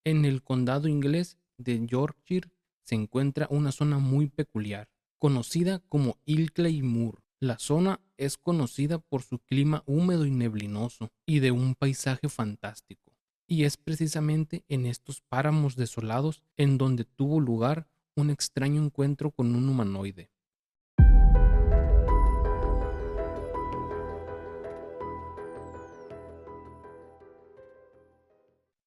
En el condado inglés de Yorkshire se encuentra una zona muy peculiar, conocida como Ilkley Moor. La zona es conocida por su clima húmedo y neblinoso y de un paisaje fantástico. Y es precisamente en estos páramos desolados en donde tuvo lugar un extraño encuentro con un humanoide.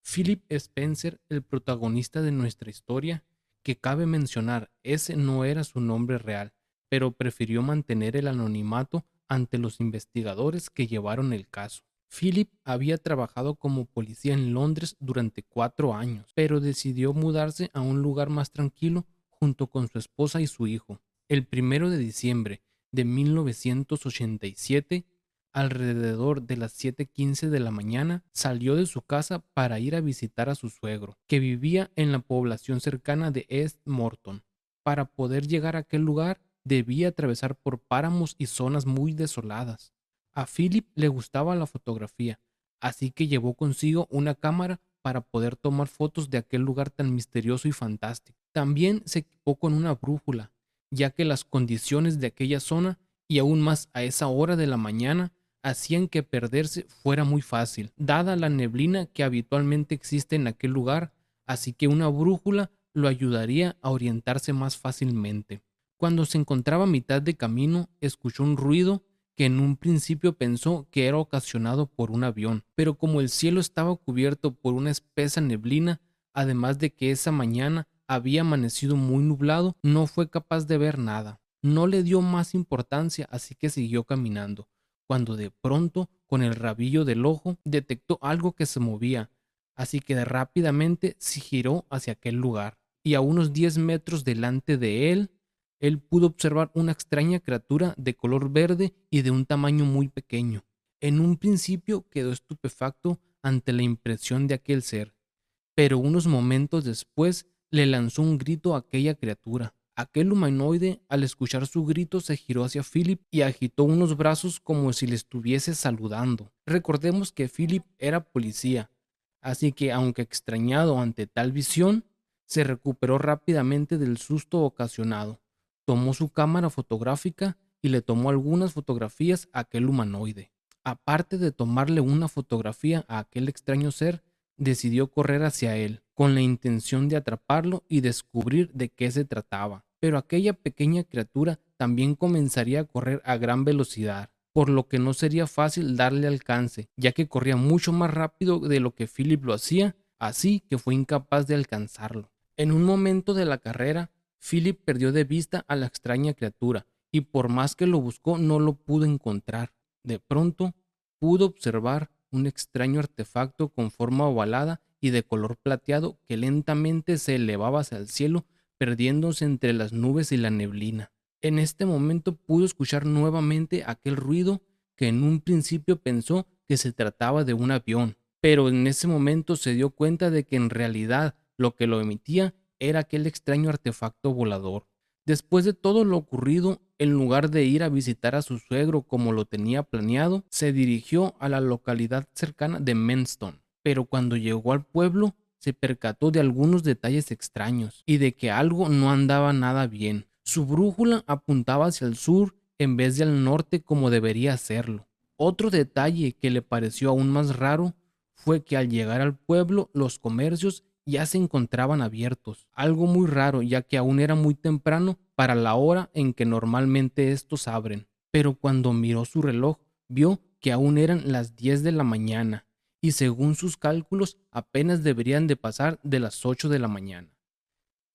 Philip Spencer, el protagonista de nuestra historia, que cabe mencionar, ese no era su nombre real, pero prefirió mantener el anonimato ante los investigadores que llevaron el caso. Philip había trabajado como policía en Londres durante 4 años, pero decidió mudarse a un lugar más tranquilo junto con su esposa y su hijo. El 1 de diciembre de 1987, alrededor de las 7:15 de la mañana, salió de su casa para ir a visitar a su suegro, que vivía en la población cercana de East Morton. Para poder llegar a aquel lugar, debía atravesar por páramos y zonas muy desoladas. A Philip le gustaba la fotografía, así que llevó consigo una cámara para poder tomar fotos de aquel lugar tan misterioso y fantástico. También se equipó con una brújula, ya que las condiciones de aquella zona, y aún más a esa hora de la mañana, hacían que perderse fuera muy fácil, dada la neblina que habitualmente existe en aquel lugar, así que una brújula lo ayudaría a orientarse más fácilmente. Cuando se encontraba a mitad de camino, escuchó un ruido que en un principio pensó que era ocasionado por un avión, pero como el cielo estaba cubierto por una espesa neblina, además de que esa mañana había amanecido muy nublado, no fue capaz de ver nada. No le dio más importancia, así que siguió caminando, cuando de pronto, con el rabillo del ojo, detectó algo que se movía, así que rápidamente se giró hacia aquel lugar, y a unos 10 metros delante de él pudo observar una extraña criatura de color verde y de un tamaño muy pequeño. En un principio quedó estupefacto ante la impresión de aquel ser, pero unos momentos después le lanzó un grito a aquella criatura. Aquel humanoide, al escuchar su grito, se giró hacia Philip y agitó unos brazos como si le estuviese saludando. Recordemos que Philip era policía, así que aunque extrañado ante tal visión, se recuperó rápidamente del susto ocasionado. Tomó su cámara fotográfica y le tomó algunas fotografías a aquel humanoide. Aparte de tomarle una fotografía a aquel extraño ser, decidió correr hacia él, con la intención de atraparlo y descubrir de qué se trataba. Pero aquella pequeña criatura también comenzaría a correr a gran velocidad, por lo que no sería fácil darle alcance, ya que corría mucho más rápido de lo que Philip lo hacía, así que fue incapaz de alcanzarlo. En un momento de la carrera, Philip perdió de vista a la extraña criatura, y por más que lo buscó no lo pudo encontrar. De pronto, pudo observar un extraño artefacto con forma ovalada y de color plateado que lentamente se elevaba hacia el cielo, perdiéndose entre las nubes y la neblina. En este momento pudo escuchar nuevamente aquel ruido que en un principio pensó que se trataba de un avión, pero en ese momento se dio cuenta de que en realidad lo que lo emitía era aquel extraño artefacto volador. Después de todo lo ocurrido, en lugar de ir a visitar a su suegro como lo tenía planeado, se dirigió a la localidad cercana de Menston. Pero cuando llegó al pueblo, se percató de algunos detalles extraños y de que algo no andaba nada bien. Su brújula apuntaba hacia el sur en vez de al norte como debería hacerlo. Otro detalle que le pareció aún más raro fue que al llegar al pueblo los comercios ya se encontraban abiertos, algo muy raro ya que aún era muy temprano para la hora en que normalmente estos abren. Pero cuando miró su reloj, vio que aún eran las 10 de la mañana y según sus cálculos apenas deberían de pasar de las 8 de la mañana.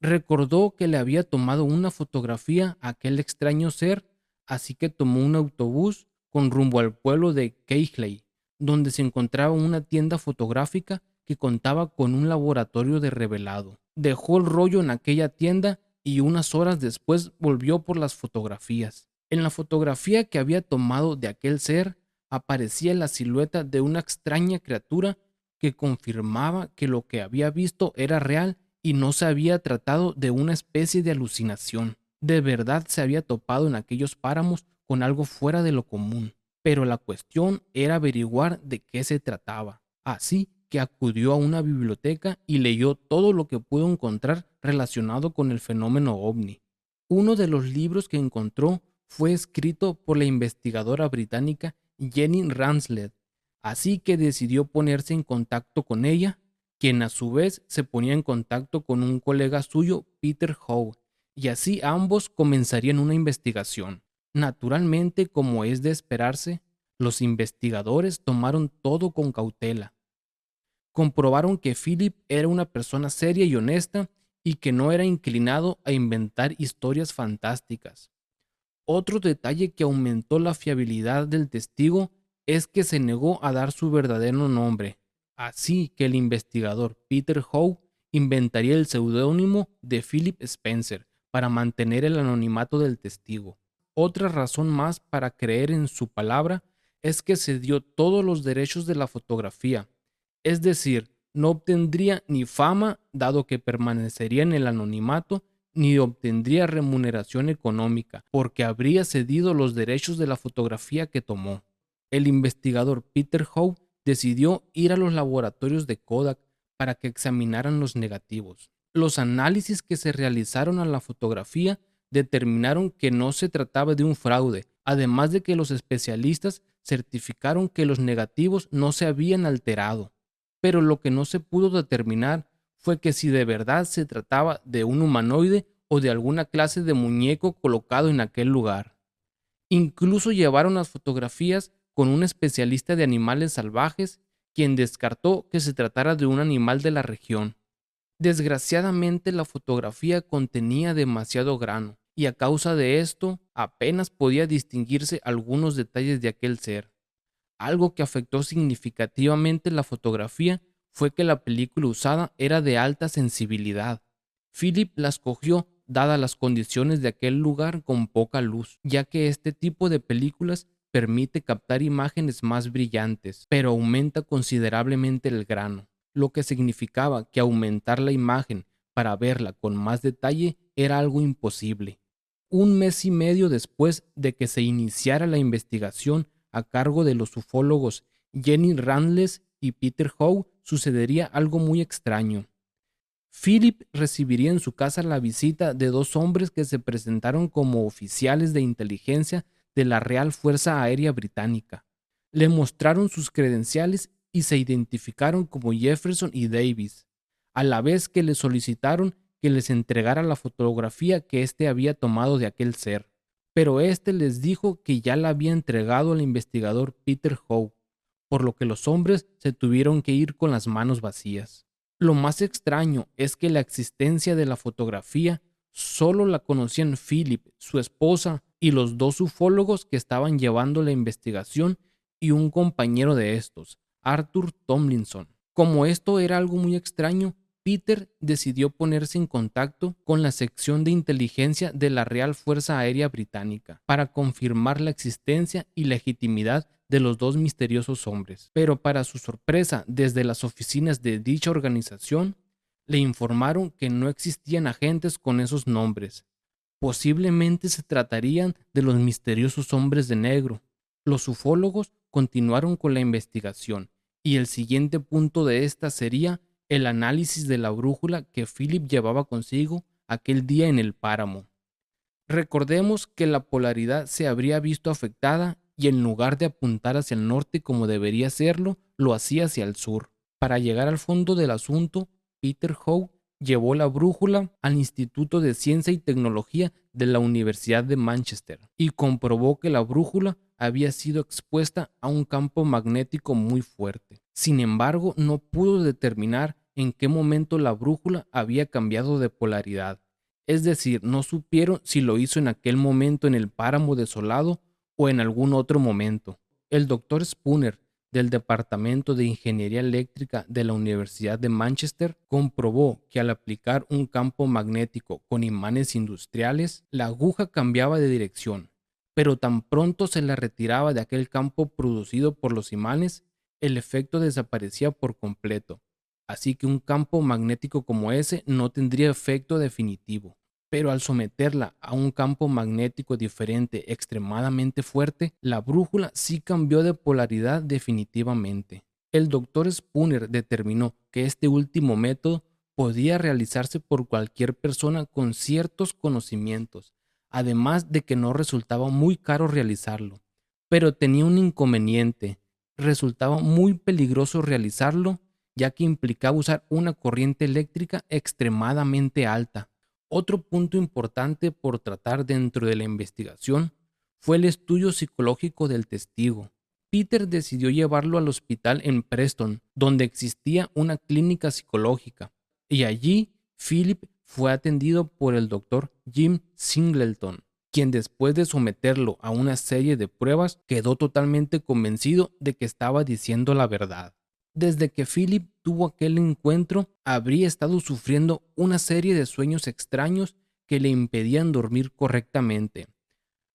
Recordó que le había tomado una fotografía a aquel extraño ser, así que tomó un autobús con rumbo al pueblo de Keighley, donde se encontraba una tienda fotográfica que contaba con un laboratorio de revelado. Dejó el rollo en aquella tienda y unas horas después volvió por las fotografías. En la fotografía que había tomado de aquel ser aparecía la silueta de una extraña criatura que confirmaba que lo que había visto era real y no se había tratado de una especie de alucinación. De verdad se había topado en aquellos páramos con algo fuera de lo común, pero la cuestión era averiguar de qué se trataba. Así que acudió a una biblioteca y leyó todo lo que pudo encontrar relacionado con el fenómeno ovni. Uno de los libros que encontró fue escrito por la investigadora británica Jenny Ranslet, así que decidió ponerse en contacto con ella, quien a su vez se ponía en contacto con un colega suyo, Peter Howe, y así ambos comenzarían una investigación. Naturalmente, como es de esperarse, los investigadores tomaron todo con cautela. Comprobaron que Philip era una persona seria y honesta y que no era inclinado a inventar historias fantásticas. Otro detalle que aumentó la fiabilidad del testigo es que se negó a dar su verdadero nombre, así que el investigador Peter Howe inventaría el seudónimo de Philip Spencer para mantener el anonimato del testigo. Otra razón más para creer en su palabra es que se dio todos los derechos de la fotografía, es decir, no obtendría ni fama dado que permanecería en el anonimato, ni obtendría remuneración económica, porque habría cedido los derechos de la fotografía que tomó. El investigador Peter Howe decidió ir a los laboratorios de Kodak para que examinaran los negativos. Los análisis que se realizaron a la fotografía determinaron que no se trataba de un fraude, además de que los especialistas certificaron que los negativos no se habían alterado. Pero lo que no se pudo determinar fue que si de verdad se trataba de un humanoide o de alguna clase de muñeco colocado en aquel lugar. Incluso llevaron las fotografías con un especialista de animales salvajes, quien descartó que se tratara de un animal de la región. Desgraciadamente la fotografía contenía demasiado grano, y a causa de esto apenas podía distinguirse algunos detalles de aquel ser. Algo que afectó significativamente la fotografía fue que la película usada era de alta sensibilidad. Philip la escogió dadas las condiciones de aquel lugar con poca luz, ya que este tipo de películas permite captar imágenes más brillantes, pero aumenta considerablemente el grano, lo que significaba que aumentar la imagen para verla con más detalle era algo imposible. Un mes y medio después de que se iniciara la investigación a cargo de los ufólogos Jenny Randles y Peter Howe, sucedería algo muy extraño. Philip recibiría en su casa la visita de dos hombres que se presentaron como oficiales de inteligencia de la Real Fuerza Aérea Británica. Le mostraron sus credenciales y se identificaron como Jefferson y Davis, a la vez que le solicitaron que les entregara la fotografía que éste había tomado de aquel ser. Pero éste les dijo que ya la había entregado al investigador Peter Howe, por lo que los hombres se tuvieron que ir con las manos vacías. Lo más extraño es que la existencia de la fotografía solo la conocían Philip, su esposa y los dos ufólogos que estaban llevando la investigación y un compañero de estos, Arthur Tomlinson. Como esto era algo muy extraño, Peter decidió ponerse en contacto con la sección de inteligencia de la Real Fuerza Aérea Británica para confirmar la existencia y legitimidad de los dos misteriosos hombres. Pero para su sorpresa, desde las oficinas de dicha organización, le informaron que no existían agentes con esos nombres. Posiblemente se tratarían de los misteriosos hombres de negro. Los ufólogos continuaron con la investigación, y el siguiente punto de esta sería el análisis de la brújula que Philip llevaba consigo aquel día en el páramo. Recordemos que la polaridad se habría visto afectada y en lugar de apuntar hacia el norte como debería hacerlo, lo hacía hacia el sur. Para llegar al fondo del asunto, Peter Howe llevó la brújula al Instituto de Ciencia y Tecnología de la Universidad de Manchester y comprobó que la brújula había sido expuesta a un campo magnético muy fuerte. Sin embargo, no pudo determinar en qué momento la brújula había cambiado de polaridad. Es decir, no supieron si lo hizo en aquel momento en el páramo desolado o en algún otro momento. El doctor Spooner, del Departamento de Ingeniería Eléctrica de la Universidad de Manchester, comprobó que al aplicar un campo magnético con imanes industriales, la aguja cambiaba de dirección, pero tan pronto se la retiraba de aquel campo producido por los imanes, el efecto desaparecía por completo. Así que un campo magnético como ese no tendría efecto definitivo. Pero al someterla a un campo magnético diferente extremadamente fuerte, la brújula sí cambió de polaridad definitivamente. El doctor Spooner determinó que este último método podía realizarse por cualquier persona con ciertos conocimientos, además de que no resultaba muy caro realizarlo. Pero tenía un inconveniente: resultaba muy peligroso realizarlo, ya que implicaba usar una corriente eléctrica extremadamente alta. Otro punto importante por tratar dentro de la investigación fue el estudio psicológico del testigo. Peter decidió llevarlo al hospital en Preston, donde existía una clínica psicológica, y allí Philip fue atendido por el doctor Jim Singleton, quien, después de someterlo a una serie de pruebas, quedó totalmente convencido de que estaba diciendo la verdad. Desde que Philip tuvo aquel encuentro, habría estado sufriendo una serie de sueños extraños que le impedían dormir correctamente.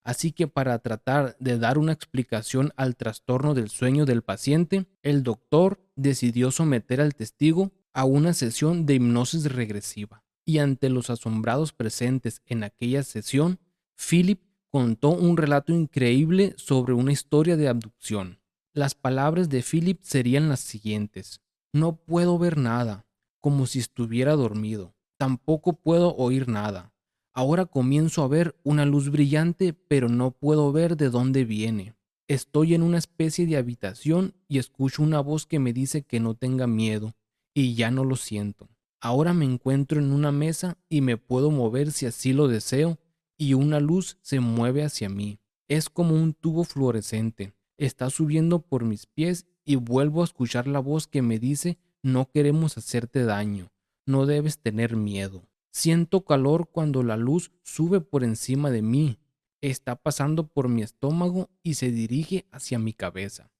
Así que, para tratar de dar una explicación al trastorno del sueño del paciente, el doctor decidió someter al testigo a una sesión de hipnosis regresiva. Y ante los asombrados presentes en aquella sesión, Philip contó un relato increíble sobre una historia de abducción. Las palabras de Philip serían las siguientes: no puedo ver nada, como si estuviera dormido. Tampoco puedo oír nada. Ahora comienzo a ver una luz brillante, pero no puedo ver de dónde viene. Estoy en una especie de habitación y escucho una voz que me dice que no tenga miedo, y ya no lo siento. Ahora me encuentro en una mesa y me puedo mover si así lo deseo, y una luz se mueve hacia mí. Es como un tubo fluorescente. Está subiendo por mis pies y vuelvo a escuchar la voz que me dice: no queremos hacerte daño, no debes tener miedo. Siento calor cuando la luz sube por encima de mí. Está pasando por mi estómago y se dirige hacia mi cabeza.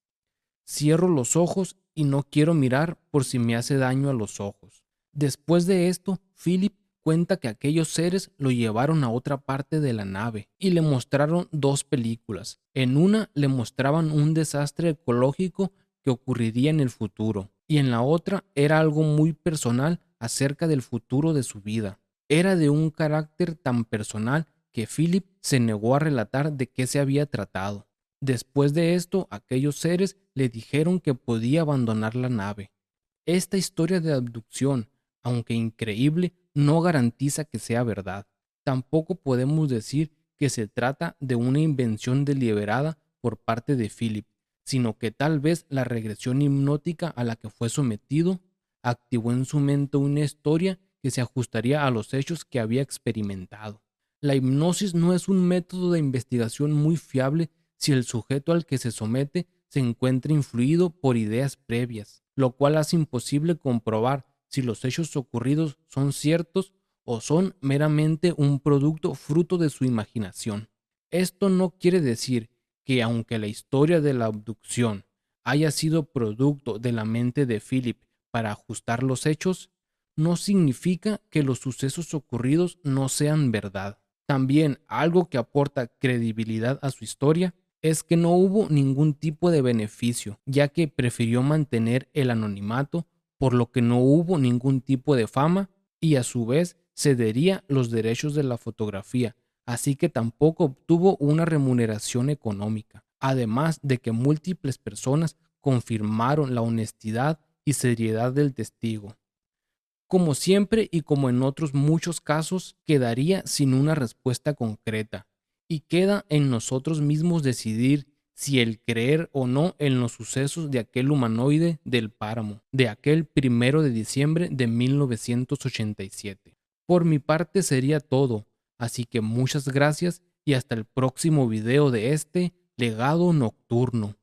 Cierro los ojos y no quiero mirar por si me hace daño a los ojos. Después de esto, Philip cuenta que aquellos seres lo llevaron a otra parte de la nave y le mostraron dos películas. En una le mostraban un desastre ecológico que ocurriría en el futuro, y en la otra era algo muy personal acerca del futuro de su vida. Era de un carácter tan personal que Philip se negó a relatar de qué se había tratado. Después de esto, aquellos seres le dijeron que podía abandonar la nave. Esta historia de abducción, aunque increíble, no garantiza que sea verdad. Tampoco podemos decir que se trata de una invención deliberada por parte de Philip, sino que tal vez la regresión hipnótica a la que fue sometido activó en su mente una historia que se ajustaría a los hechos que había experimentado. La hipnosis no es un método de investigación muy fiable si el sujeto al que se somete se encuentra influido por ideas previas, lo cual hace imposible comprobar si los hechos ocurridos son ciertos o son meramente un producto fruto de su imaginación. Esto no quiere decir que, aunque la historia de la abducción haya sido producto de la mente de Philip para ajustar los hechos, no significa que los sucesos ocurridos no sean verdad. También algo que aporta credibilidad a su historia es que no hubo ningún tipo de beneficio, ya que prefirió mantener el anonimato, por lo que no hubo ningún tipo de fama, y a su vez cedería los derechos de la fotografía, así que tampoco obtuvo una remuneración económica, además de que múltiples personas confirmaron la honestidad y seriedad del testigo. Como siempre y como en otros muchos casos, quedaría sin una respuesta concreta, y queda en nosotros mismos decidir si el creer o no en los sucesos de aquel humanoide del páramo, de aquel 1 de diciembre de 1987. Por mi parte sería todo, así que muchas gracias y hasta el próximo video de este legado nocturno.